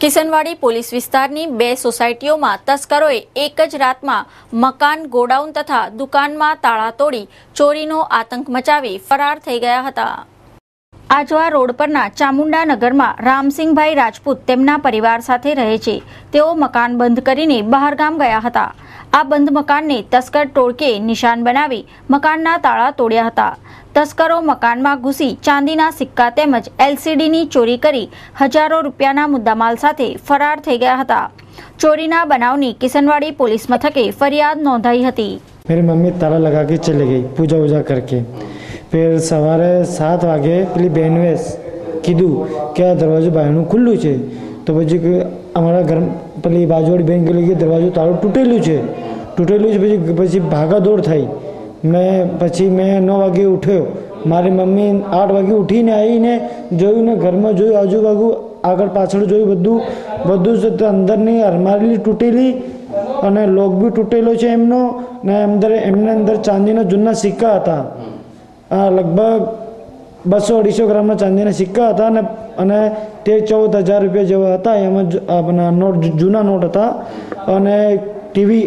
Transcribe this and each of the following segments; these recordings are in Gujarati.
કિશનવાડી પોલીસ વિસ્તારની 2 સોસાયટીઓમાં તસ્કરોએ એક જ રાતમાં મકાન, ગોડાઉન તથા દુકાનમાં તાળા તોડી ચોરીનો આતંક મચાવી ફરાર થઈ ગયા હતા। આજવા રોડ પરના ચામુંડા નગરમાં રામસિંહભાઈ રાજપૂત તેમના પરિવાર સાથે રહે છે। તેઓ મકાન બંધ કરીને બહારગામ ગયા હતા। આ બંધ મકાનને તસ્કર ટોળકે નિશાન બનાવી મકાનના તાળા તોડ્યા હતા। તસ્કરો મકાનમાં ઘૂસી ચાંદીના સિક્કા તેમજ એલસીડીની ચોરી કરી હજારો રૂપિયાના મુદ્દામાલ સાથે ફરાર થઈ ગયા હતા। ચોરીના બનાવની કિશનવાડી પોલીસ મથકે ફરિયાદ નોંધાઈ હતી। मेरी मम्मी ताला लगा के चले गई पूजा वूजा करके। फिर सवारे 7 वागे पेली बहनों कीधु कि आ दरवाजो बायणुं खुल्लुं छे तो पछी अमारा घर पेली बाजूवाड़ी बहन के लिए दरवाजो ताळो तूटेलुं छे पछी भागादौड़ थई। मैं 9 वागे उठ्यो। मारी मम्मी 8 वागे उठीने आवीने जोयुं ने घरमां जोयुं आजूबाजू આગળ પાછળ જોયું બધું જ અંદરની અલમારી તૂટેલી અને લોક બી તૂટેલો છે એમનો ને એમના અંદર ચાંદીના જૂના સિક્કા હતા। લગભગ 200-250 ગ્રામના ચાંદીના સિક્કા હતા અને તે 14,000 રૂપિયા જેવા હતા। એમાં જૂના નોટ હતા અને ટીવી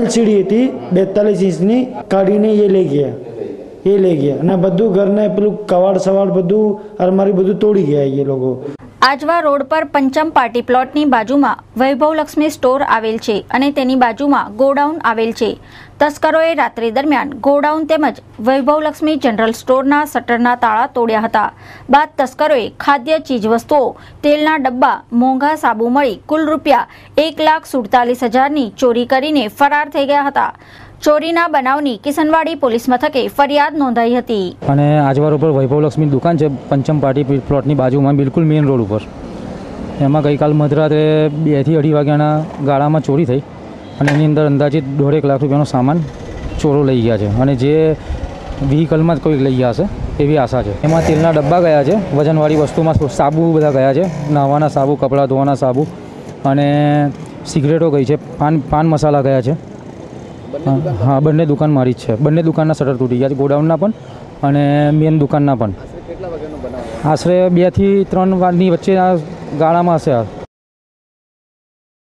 LCD હતી 42 ઇંચની કાઢીને એ લઈ ગયા અને બધું ઘરને પેલું કવાડ સવાડ બધું અલમારી બધું તોડી ગયા એ લોકો। આજવા રોડ પર પંચમ પાર્ટી પ્લોટની બાજુમાં વૈભવલક્ષ્મી સ્ટોર આવેલ છે અને તેની બાજુમાં ગોડાઉન આવેલ છે। તસ્કરોએ રાત્રિ દરમિયાન ગોડાઉન તેમજ વૈભવલક્ષ્મી જનરલ સ્ટોરના શટરના તાળા તોડ્યા હતા। બાદ તસ્કરોએ ખાદ્ય ચીજવસ્તુઓ, તેલના ડબ્બા, મોંઘા સાબુ મળી કુલ રૂપિયા 1,47,000ની ચોરી કરીને ફરાર થઈ ગયા હતા। ચોરીના બનાવની કિશનવાડી પોલીસ મથકે ફરિયાદ નોંધાઈ હતી। અને આજવા રોડ પર વૈભવલક્ષ્મી દુકાન છે પંચમ પાર્ટી પ્લોટની બાજુમાં બિલકુલ મેઇન રોડ ઉપર। એમાં ગઈકાલ મધરાત્રે 2 થી 2:30 વાગ્યાના ગાળામાં ચોરી થઈ અને એની અંદર અંદાજિત 1.5 લાખ રૂપિયાનો સામાન ચોરો લઈ ગયા છે અને જે વ્હીકલમાં જ કોઈ લઈ ગયા હશે એવી આશા છે। એમાં તેલના ડબ્બા ગયા છે, વજનવાળી વસ્તુમાં સાબુ બધા ગયા છે, નાહવાના સાબુ, કપડાં ધોવાના સાબુ અને સિગરેટો ગઈ છે, પાન મસાલા ગયા છે। हाँ, बंने दुकान मारी है। बंने दुकान शटर तूटी गया, गोडाउन पण अने मेन दुकान पण। आश्रे 2 થી 3 वारनी वच्चे गाळा में हशे।